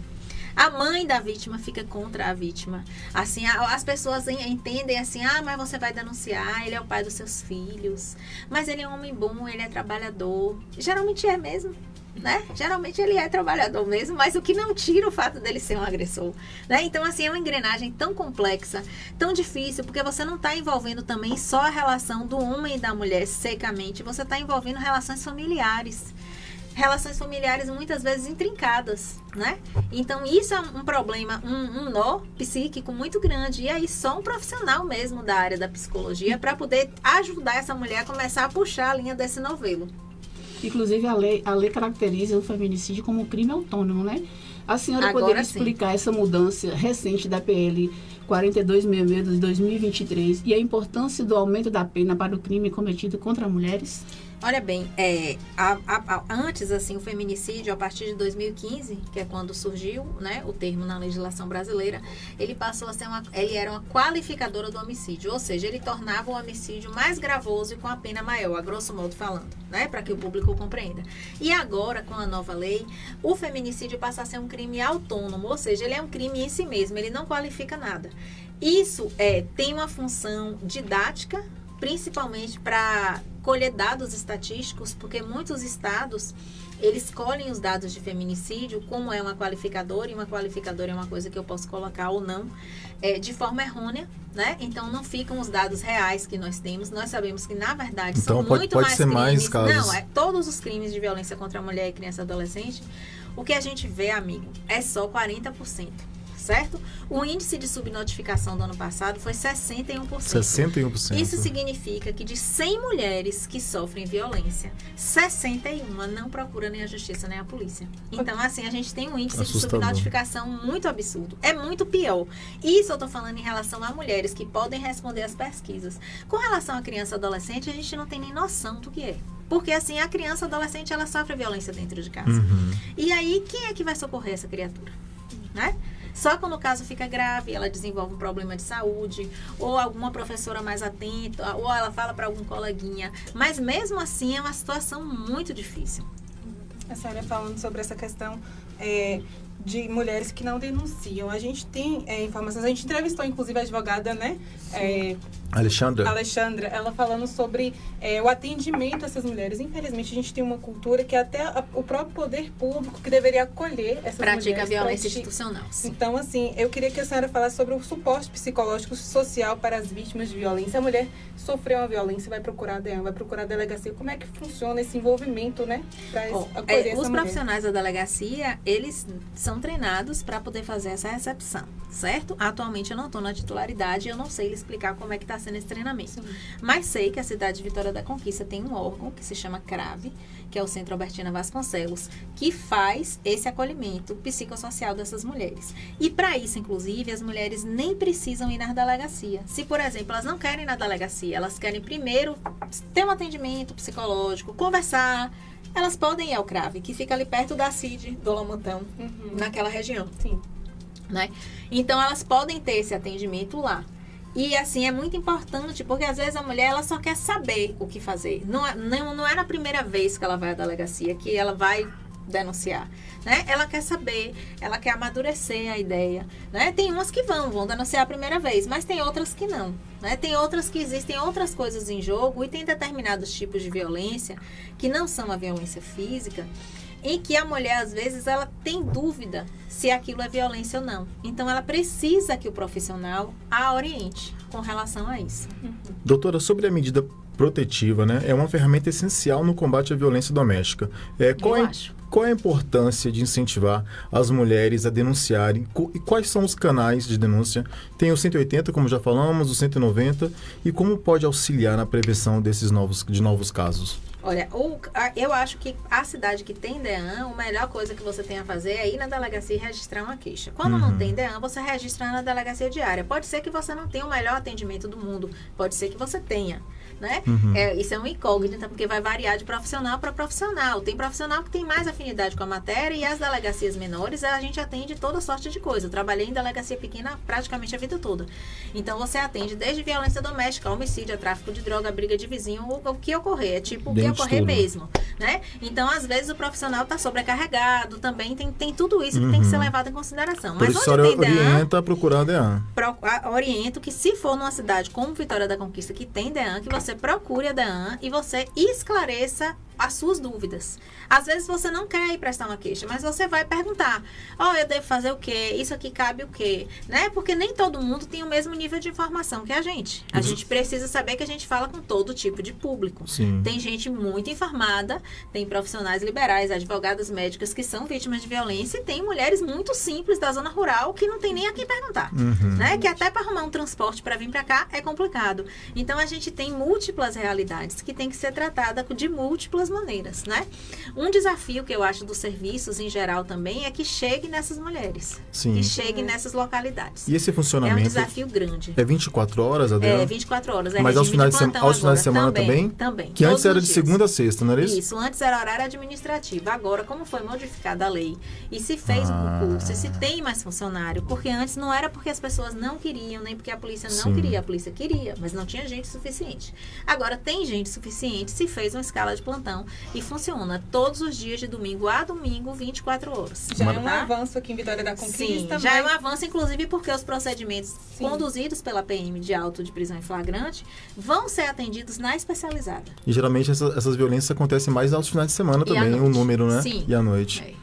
A mãe da vítima fica contra a vítima. Assim, as pessoas entendem assim, mas você vai denunciar, ele é o pai dos seus filhos. Mas ele é um homem bom, ele é trabalhador. Geralmente é mesmo. Né? Geralmente ele é trabalhador mesmo, mas o que não tira o fato dele ser um agressor, né? Então, assim, é uma engrenagem tão complexa, tão difícil, porque você não está envolvendo também só a relação do homem e da mulher secamente, você está envolvendo relações familiares muitas vezes intrincadas, né? Então, isso é um problema, um nó psíquico muito grande, e aí só um profissional mesmo da área da psicologia para poder ajudar essa mulher a começar a puxar a linha desse novelo. Inclusive, a lei caracteriza o feminicídio como um crime autônomo, né? A senhora poderia explicar essa mudança recente da PL 4266 de 2023 e a importância do aumento da pena para o crime cometido contra mulheres? Olha bem, antes, assim, o feminicídio, a partir de 2015, que é quando surgiu, né, o termo na legislação brasileira, ele passou a ser ele era uma qualificadora do homicídio, ou seja, ele tornava o homicídio mais gravoso e com a pena maior, a grosso modo falando, né, para que o público compreenda. E agora, com a nova lei, o feminicídio passa a ser um crime autônomo, ou seja, ele é um crime em si mesmo, ele não qualifica nada. Isso tem uma função didática, principalmente para colher dados estatísticos, porque muitos estados, eles colhem os dados de feminicídio, como é uma qualificadora, e uma qualificadora é uma coisa que eu posso colocar ou não, de forma errônea, né? Então, não ficam os dados reais que nós temos. Nós sabemos que, na verdade, então, são muito pode mais ser crimes. Mais casos. Não, todos os crimes de violência contra a mulher e criança e adolescente, o que a gente vê, amigo, é só 40%. Certo? O índice de subnotificação do ano passado foi 61%. 61%. Isso significa que de 100 mulheres que sofrem violência, 61 não procuram nem a justiça nem a polícia. Então, assim, a gente tem um índice de subnotificação muito absurdo. É muito pior. Isso eu tô falando em relação a mulheres que podem responder às pesquisas. Com relação à criança e adolescente, a gente não tem nem noção do que é. Porque, assim, a criança e adolescente, ela sofre violência dentro de casa. Uhum. E aí, quem é que vai socorrer essa criatura? Né? Só quando o caso fica grave, ela desenvolve um problema de saúde, ou alguma professora mais atenta, ou ela fala para algum coleguinha. Mas mesmo assim é uma situação muito difícil. A senhora falando sobre essa questão de mulheres que não denunciam. A gente tem informações, a gente entrevistou inclusive a advogada, né? Alexandra, ela falando sobre o atendimento a essas mulheres. Infelizmente, a gente tem uma cultura que até o próprio poder público que deveria acolher essas mulheres. Pratica a violência institucional. Sim. Então, assim, eu queria que a senhora falasse sobre o suporte psicológico social para as vítimas de violência. A mulher sofreu uma violência, vai procurar a delegacia. Como é que funciona esse envolvimento, né? Para acolher essa mulher? Os profissionais da delegacia, eles são treinados para poder fazer essa recepção, certo? Atualmente eu não estou na titularidade, eu não sei lhe explicar como é que está sendo esse treinamento. Sim. Mas sei que a cidade de Vitória da Conquista tem um órgão que se chama CRAVE, que é o Centro Albertina Vasconcelos, que faz esse acolhimento psicossocial dessas mulheres. E para isso, inclusive, as mulheres nem precisam ir na delegacia. Se, por exemplo, elas não querem ir na delegacia, elas querem primeiro ter um atendimento psicológico, conversar, elas podem ir ao CRAVE, que fica ali perto da CID do Lamantão, naquela região. Sim. Né? Então, elas podem ter esse atendimento lá. E assim, é muito importante, porque às vezes a mulher ela só quer saber o que fazer. Não é na primeira vez que ela vai à delegacia que ela vai denunciar, né? Ela quer saber, ela quer amadurecer a ideia, né? Tem umas que vão denunciar a primeira vez, mas tem outras que não, né? Tem outras que existem outras coisas em jogo e tem determinados tipos de violência que não são a violência física, em que a mulher, às vezes, ela tem dúvida se aquilo é violência ou não. Então, ela precisa que o profissional a oriente com relação a isso. Doutora, sobre a medida protetiva, né? É uma ferramenta essencial no combate à violência doméstica. Qual é a importância de incentivar as mulheres a denunciarem? E quais são os canais de denúncia? Tem o 180, como já falamos, o 190. E como pode auxiliar na prevenção desses novos casos? Olha, eu acho que a cidade que tem DEAN, a melhor coisa que você tem a fazer é ir na delegacia e registrar uma queixa. Quando não tem DEAN, você registra na delegacia diária. Pode ser que você não tenha o melhor atendimento do mundo, pode ser que você tenha, né? Isso é uma incógnita, porque vai variar de profissional para profissional. Tem profissional que tem mais afinidade com a matéria e as delegacias menores, a gente atende toda sorte de coisa. Eu trabalhei em delegacia pequena praticamente a vida toda. Então, você atende desde violência doméstica, homicídio, tráfico de droga, briga de vizinho, o que ocorrer. É tipo o que ocorrer mesmo, né? Então, às vezes, o profissional está sobrecarregado, também tem tudo isso que tem que ser levado em consideração. Por Mas isso, onde tem DEAN, orienta a procurar a DEAN. Oriento que se for numa cidade como Vitória da Conquista, que tem DEAN, que você procure a DEAN e você esclareça as suas dúvidas. Às vezes você não quer ir prestar uma queixa, mas você vai perguntar, eu devo fazer o quê? Isso aqui cabe o quê? Né? Porque nem todo mundo tem o mesmo nível de informação que a gente. A gente precisa saber que a gente fala com todo tipo de público. Sim. Tem gente muito informada, tem profissionais liberais, advogadas médicas que são vítimas de violência e tem mulheres muito simples da zona rural que não tem nem a quem perguntar. Né? Que até para arrumar um transporte para vir para cá é complicado. Então a gente tem múltiplas realidades que tem que ser tratada de múltiplas maneiras, né? Um desafio que eu acho dos serviços em geral também é que chegue nessas mulheres. Sim. Que chegue nessas localidades. E esse funcionamento? É um desafio grande. É 24 horas, Adriana? É 24 horas. Mas aos finais de semana também? Também. Que antes era de dias. segunda a sexta, não era isso? Isso, antes era horário administrativo. Agora, como foi modificada a lei e se fez o concurso, e se tem mais funcionário, porque antes não era porque as pessoas não queriam, nem porque a polícia não queria. A polícia queria, mas não tinha gente suficiente. Agora tem gente suficiente, se fez uma escala de plantão e funciona todos os dias de domingo a domingo, 24 horas. Já é um avanço aqui em Vitória da Conquista. Sim, já é um avanço, inclusive porque os procedimentos conduzidos pela PM de auto de prisão em flagrante vão ser atendidos na especializada. E geralmente essas violências acontecem mais aos finais de semana também, o número, né? Sim. E à noite.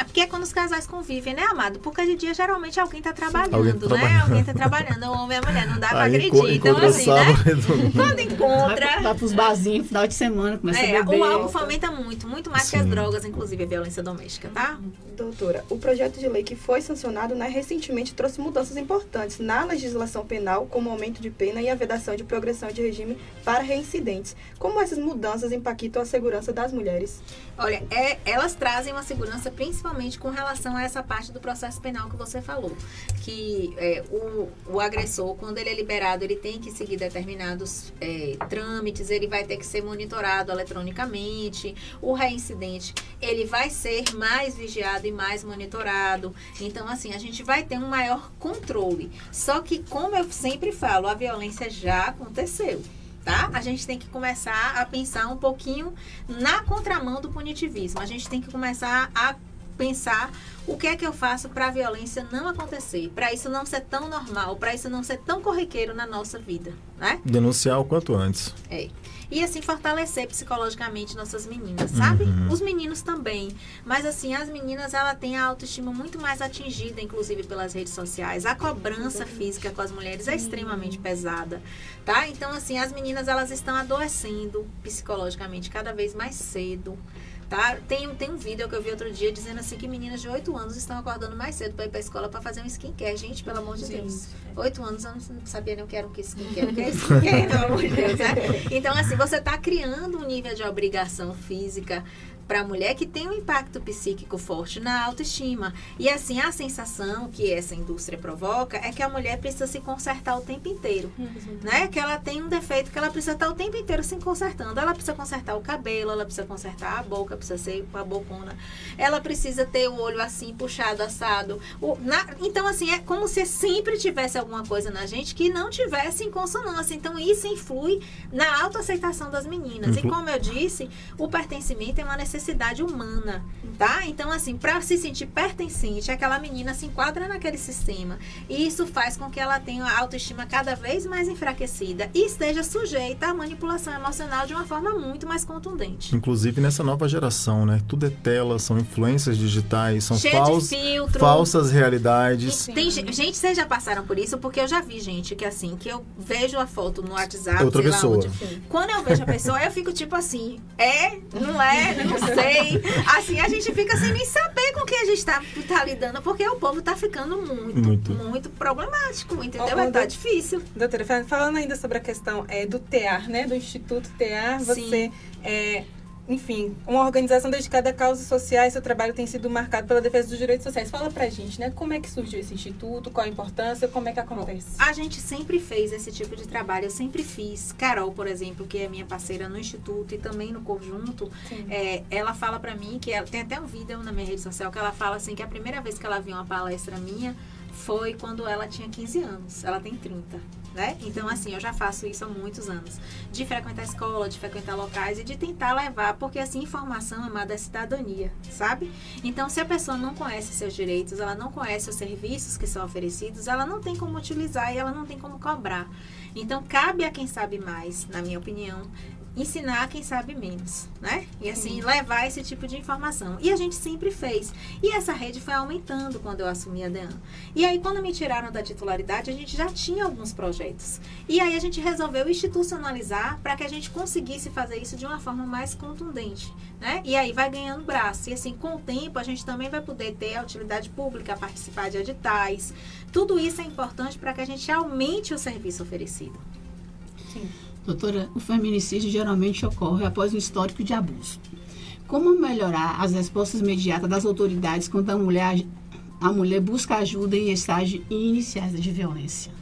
Porque é quando os casais convivem, né, amado? Porque de dia, geralmente, alguém tá trabalhando, Alguém tá trabalhando, o homem e a mulher, não dá pra Aí, agredir. Então, assim, né? Quando encontra... Vai pros barzinhos, final de semana, começa a beber. O álcool fomenta muito mais que as drogas, inclusive a violência doméstica, tá? Doutora, o projeto de lei que foi sancionado recentemente trouxe mudanças importantes na legislação penal, como o aumento de pena e a vedação de progressão de regime para reincidentes. Como essas mudanças impactam a segurança das mulheres? Olha, elas trazem uma segurança principalmente com relação a essa parte do processo penal que você falou. Que o agressor, quando ele é liberado, ele tem que seguir determinados trâmites, ele vai ter que ser monitorado eletronicamente. O reincidente, ele vai ser mais vigiado e mais monitorado. Então, assim, a gente vai ter um maior controle. Só que, como eu sempre falo, a violência já aconteceu. Tá? A gente tem que começar a pensar um pouquinho na contramão do punitivismo. A gente tem que começar a pensar o que é que eu faço para a violência não acontecer, para isso não ser tão normal, para isso não ser tão corriqueiro na nossa vida, né? Denunciar o quanto antes. E assim fortalecer psicologicamente nossas meninas, sabe? Os meninos também. Mas assim, as meninas, ela tem a autoestima muito mais atingida, inclusive pelas redes sociais. A cobrança física com as mulheres é extremamente pesada, tá? Então, assim, as meninas, elas estão adoecendo psicologicamente cada vez mais cedo. Tá? Tem um vídeo que eu vi outro dia dizendo assim que meninas de 8 anos estão acordando mais cedo para ir para a escola para fazer um skincare. Gente, pelo amor de Deus. 8 anos eu não sabia nem o que era um skincare. O que é skincare, pelo amor de Deus, né? Então, assim, você está criando um nível de obrigação física para a mulher que tem um impacto psíquico forte na autoestima. E assim, a sensação que essa indústria provoca é que a mulher precisa se consertar o tempo inteiro, né? Que ela tem um defeito que ela precisa estar o tempo inteiro se consertando. Ela precisa consertar o cabelo, ela precisa consertar a boca, precisa ser a bocona. Ela precisa ter o olho assim, puxado, assado. Então, assim, é como se sempre tivesse alguma coisa na gente que não tivesse em consonância. Então, isso influi na autoaceitação das meninas. E como eu disse, o pertencimento é uma necessidade humana, tá? Então, assim, para se sentir pertencente, aquela menina se enquadra naquele sistema. E isso faz com que ela tenha a autoestima cada vez mais enfraquecida e esteja sujeita à manipulação emocional de uma forma muito mais contundente. Inclusive nessa nova geração, né? Tudo é tela, são influências digitais, são filtro, falsas realidades. Tem gente, vocês já passaram por isso? Porque eu já vi gente que assim, que eu vejo a foto no WhatsApp, outra sei pessoa. lá onde. Quando eu vejo a pessoa, eu fico tipo assim, não sei. Assim, a gente fica sem nem saber com quem a gente tá lidando, porque o povo tá ficando muito problemático, entendeu? Tá difícil. Doutora, falando ainda sobre a questão do TEAR, né? Do Instituto TEAR, você enfim, uma organização dedicada a causas sociais, seu trabalho tem sido marcado pela defesa dos direitos sociais. Fala pra gente, né? Como é que surgiu esse instituto, qual a importância, como é que acontece? A gente sempre fez esse tipo de trabalho, eu sempre fiz. Carol, por exemplo, que é minha parceira no instituto e também no conjunto, ela fala pra mim, que ela, tem até um vídeo na minha rede social, que ela fala assim, que a primeira vez que ela viu uma palestra minha foi quando ela tinha 15 anos, ela tem 30. Né? Então, assim, eu já faço isso há muitos anos. De frequentar a escola, de frequentar locais e de tentar levar, porque, assim, informação, amada, é cidadania, sabe? Então, se a pessoa não conhece seus direitos, ela não conhece os serviços que são oferecidos, ela não tem como utilizar e ela não tem como cobrar. Então, cabe a quem sabe mais, na minha opinião, ensinar a quem sabe menos, né? E assim, levar esse tipo de informação. E a gente sempre fez. E essa rede foi aumentando quando eu assumi a DEAN. E aí, quando me tiraram da titularidade, a gente já tinha alguns projetos. E aí, a gente resolveu institucionalizar para que a gente conseguisse fazer isso de uma forma mais contundente, né? E aí, vai ganhando braço. E assim, com o tempo, a gente também vai poder ter a utilidade pública, participar de editais. Tudo isso é importante para que a gente aumente o serviço oferecido. Sim. Doutora, o feminicídio geralmente ocorre após um histórico de abuso. Como melhorar as respostas imediatas das autoridades quando a mulher busca ajuda em estágios iniciais de violência?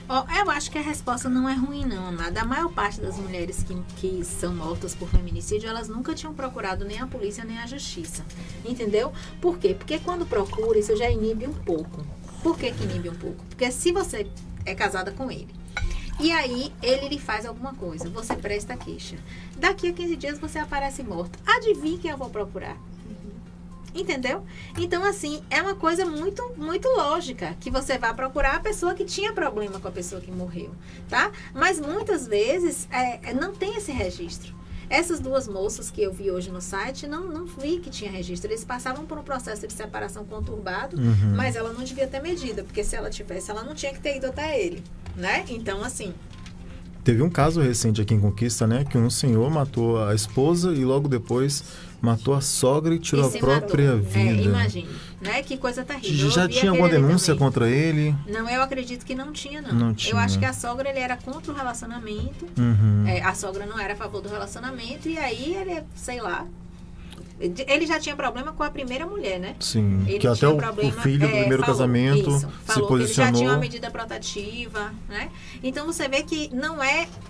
Eu acho que a resposta não é ruim, não, amada. A maior parte das mulheres que são mortas por feminicídio, elas nunca tinham procurado nem a polícia, nem a justiça. Entendeu? Por quê? Porque quando procura, isso já inibe um pouco. Por que inibe um pouco? Porque se você é casada com ele, e aí, ele lhe faz alguma coisa. Você presta queixa. Daqui a 15 dias, você aparece morto. Adivinha quem eu vou procurar? Entendeu? Então, assim, é uma coisa muito, muito lógica. Que você vai procurar a pessoa que tinha problema com a pessoa que morreu. Tá? Mas, muitas vezes, não tem esse registro. Essas duas moças que eu vi hoje no site, não vi que tinha registro. Eles passavam por um processo de separação conturbado, mas ela não devia ter medida. Porque se ela tivesse, ela não tinha que ter ido até ele. Né? Então, assim... Teve um caso recente aqui em Conquista, né? Que um senhor matou a esposa e logo depois matou a sogra e tirou a própria vida. Imagine, né? Que coisa terrível. Já tinha alguma denúncia contra ele? Não, eu acredito que não tinha, não. Não tinha. Eu acho que a sogra, ele era contra o relacionamento. A sogra não era a favor do relacionamento e aí ele, sei lá... Ele já tinha problema com a primeira mulher, né? Sim, ele que até o filho do primeiro casamento se posicionou. Que ele já tinha uma medida protetiva, né? Então, você vê que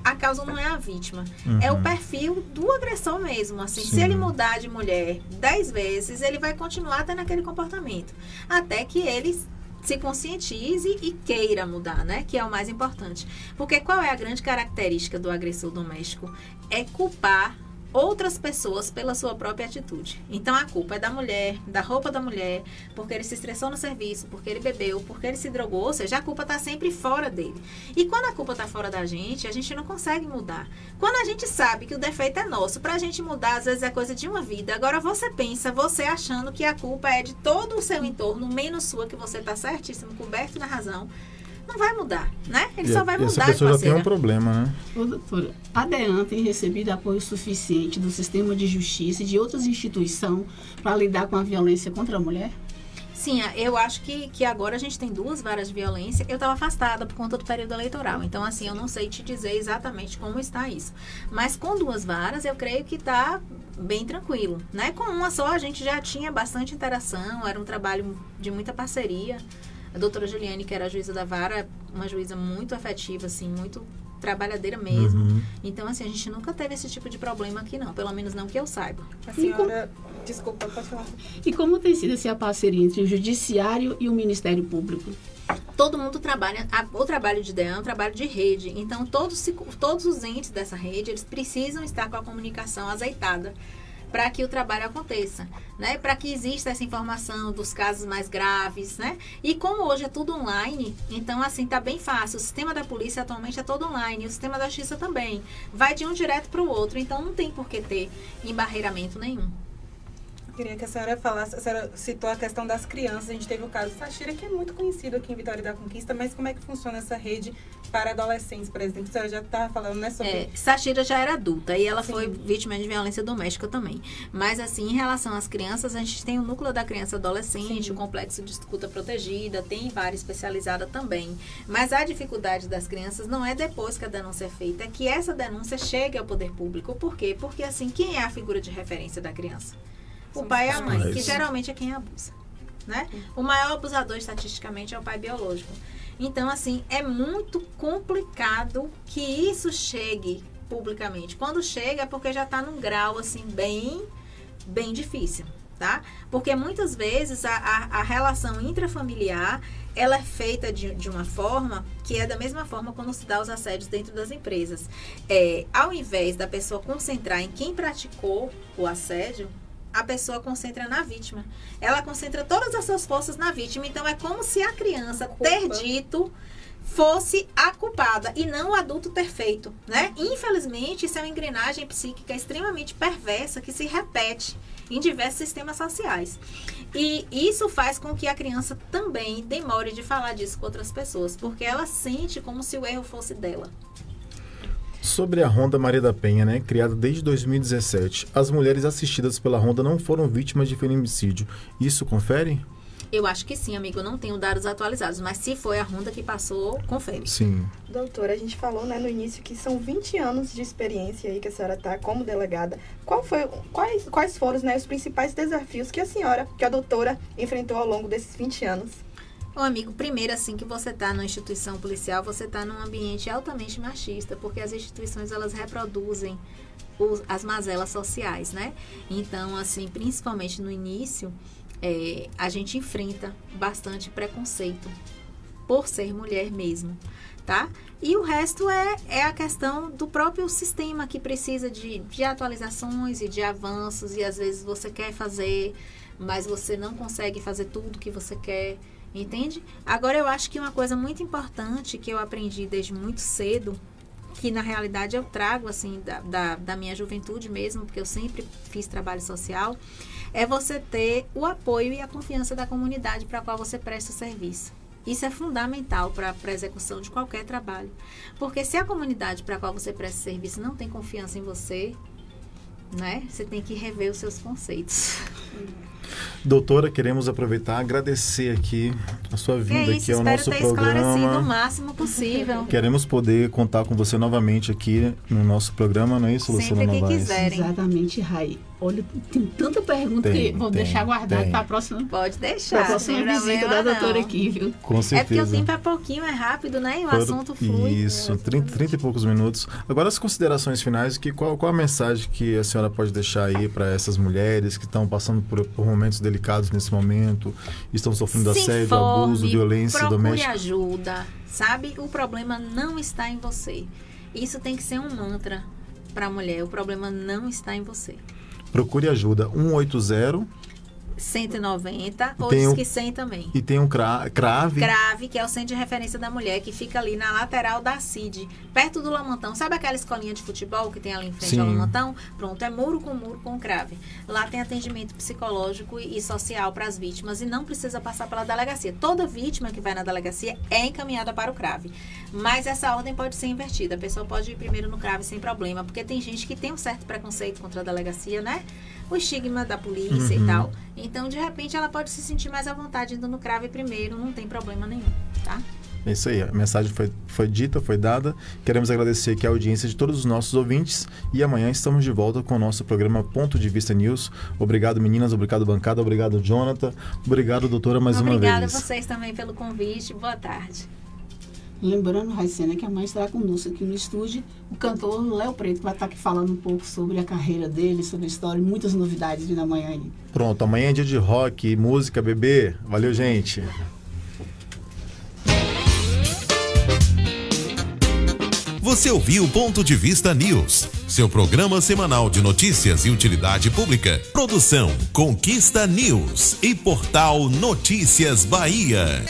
a causa não é a vítima. É o perfil do agressor mesmo, assim. Sim. Se ele mudar de mulher 10 vezes, ele vai continuar tendo aquele comportamento. Até que ele se conscientize e queira mudar, né? Que é o mais importante. Porque qual é a grande característica do agressor doméstico? É culpar outras pessoas pela sua própria atitude. Então, a culpa é da mulher, da roupa da mulher, porque ele se estressou no serviço, porque ele bebeu, porque ele se drogou, ou seja, a culpa está sempre fora dele. E quando a culpa está fora da gente, a gente não consegue mudar. Quando a gente sabe que o defeito é nosso, pra gente mudar, às vezes é coisa de uma vida. Agora, você achando que a culpa é de todo o seu entorno, menos sua, que você está certíssimo, coberto na razão, não vai mudar, né? Ele só vai mudar. Essa pessoa já tem um problema, né? Ô, doutora, a DEAN tem recebido apoio suficiente do sistema de justiça e de outras instituições para lidar com a violência contra a mulher? Sim, eu acho que agora a gente tem 2 varas de violência. Eu estava afastada por conta do período eleitoral. Então, assim, eu não sei te dizer exatamente como está isso. Mas com 2 varas, eu creio que está bem tranquilo, né? Com uma só, a gente já tinha bastante interação. Era um trabalho de muita parceria. A doutora Juliane, que era a juíza da vara, uma juíza muito afetiva, assim, muito trabalhadeira mesmo. Então, assim, a gente nunca teve esse tipo de problema aqui, não. Pelo menos não que eu saiba. A senhora... Desculpa, pode falar. E como tem sido a parceria entre o Judiciário e o Ministério Público? Todo mundo trabalha, o trabalho de DEAN é um trabalho de rede. Então, todos os entes dessa rede, eles precisam estar com a comunicação azeitada para que o trabalho aconteça, né? Para que exista essa informação dos casos mais graves, né? E como hoje é tudo online, então assim tá bem fácil. O sistema da polícia atualmente é todo online, e o sistema da justiça também. Vai de um direto para o outro, então não tem por que ter embarreiramento nenhum. Eu queria que a senhora falasse, a senhora citou a questão das crianças, a gente teve o caso Sachira, que é muito conhecido aqui em Vitória da Conquista, mas como é que funciona essa rede para adolescentes, por exemplo? A senhora já está falando, né, sobre... Sachira já era adulta e ela foi vítima de violência doméstica também. Mas, assim, em relação às crianças, a gente tem o núcleo da criança e adolescente, o complexo de escuta protegida, tem vara especializada também. Mas a dificuldade das crianças não é depois que a denúncia é feita, é que essa denúncia chegue ao poder público. Por quê? Porque, assim, quem é a figura de referência da criança? O pai e a mãe, que geralmente é quem abusa, né? O maior abusador, estatisticamente, é o pai biológico. Então, assim, é muito complicado que isso chegue publicamente. Quando chega, é porque já está num grau, assim, bem difícil, tá? Porque, muitas vezes, a relação intrafamiliar, ela é feita de uma forma que é da mesma forma quando se dá os assédios dentro das empresas. Ao invés da pessoa concentrar em quem praticou o assédio, a pessoa concentra na vítima. Ela concentra todas as suas forças na vítima. Então, é como se a criança ter dito fosse a culpada e não o adulto ter feito, né? Infelizmente, isso é uma engrenagem psíquica extremamente perversa que se repete em diversos sistemas sociais. E isso faz com que a criança também demore de falar disso com outras pessoas, porque ela sente como se o erro fosse dela. Sobre a Ronda Maria da Penha, né, criada desde 2017, as mulheres assistidas pela Ronda não foram vítimas de feminicídio. Isso confere? Eu acho que sim, amigo. Eu não tenho dados atualizados, mas se foi a Ronda que passou, confere. Sim. Doutora, a gente falou, né, no início que são 20 anos de experiência aí que a senhora está como delegada. Quais foram, né, os principais desafios que a doutora enfrentou ao longo desses 20 anos? Ô, amigo, primeiro, assim, que você está numa instituição policial, você está num ambiente altamente machista, porque as instituições, elas reproduzem as mazelas sociais, né? Então, assim, principalmente no início, a gente enfrenta bastante preconceito por ser mulher mesmo, tá? E o resto é a questão do próprio sistema, que precisa de atualizações e de avanços, e às vezes você quer fazer, mas você não consegue fazer tudo que você quer. Entende? Agora, eu acho que uma coisa muito importante que eu aprendi desde muito cedo, que na realidade eu trago assim da minha juventude mesmo, porque eu sempre fiz trabalho social, é você ter o apoio e a confiança da comunidade para a qual você presta serviço. Isso é fundamental para a execução de qualquer trabalho. Porque se a comunidade para a qual você presta serviço não tem confiança em você, né, você tem que rever os seus conceitos. Doutora, queremos aproveitar e agradecer aqui a sua vinda aqui ao nosso programa. Espero ter esclarecido o máximo possível. Queremos poder contar com você novamente aqui no nosso programa, não é isso, Luciana Novaes? Sempre que quiserem. Exatamente, Rai. Olha, tem tanta pergunta que vou deixar guardada para a próxima. Pode deixar. Para a próxima visita da doutora aqui, viu? Com certeza. É porque o tempo é pouquinho, é rápido, né? E o assunto flui. Isso, 30 e poucos minutos. Agora, as considerações finais, qual a mensagem que a senhora pode deixar aí para essas mulheres que estão passando por momentos delicados nesse momento, estão sofrendo assédio, abuso, violência doméstica? Procure ajuda, sabe? O problema não está em você. Isso tem que ser um mantra para a mulher. O problema não está em você. Procure ajuda, 180 190, ou diz que 100 também. E tem um CRAVE. CRAVE, que é o Centro de Referência da Mulher, que fica ali na lateral da CID, perto do Lamantão. Sabe aquela escolinha de futebol que tem ali em frente ao Lamantão? Pronto, é muro com CRAVE. Lá tem atendimento psicológico e social para as vítimas e não precisa passar pela delegacia. Toda vítima que vai na delegacia é encaminhada para o CRAVE. Mas essa ordem pode ser invertida. A pessoa pode ir primeiro no CRAVE sem problema, porque tem gente que tem um certo preconceito contra a delegacia, né? o estigma da polícia e tal. Então, de repente, ela pode se sentir mais à vontade indo no CRAV primeiro, não tem problema nenhum, tá? É isso aí, a mensagem foi dita, foi dada. Queremos agradecer aqui a audiência de todos os nossos ouvintes e amanhã estamos de volta com o nosso programa Ponto de Vista News. Obrigado, meninas, obrigado, bancada, obrigado, Jonathan, obrigado, doutora, mais uma vez. Obrigada a vocês também pelo convite, boa tarde. Lembrando, Raicena, que amanhã estará conosco aqui no estúdio o cantor Léo Preto, que vai estar aqui falando um pouco sobre a carreira dele, sobre a história e muitas novidades vindo amanhã ainda. Pronto, amanhã é dia de rock, música, bebê. Valeu, gente. Você ouviu Ponto de Vista News, seu programa semanal de notícias e utilidade pública. Produção Conquista News e Portal Notícias Bahia.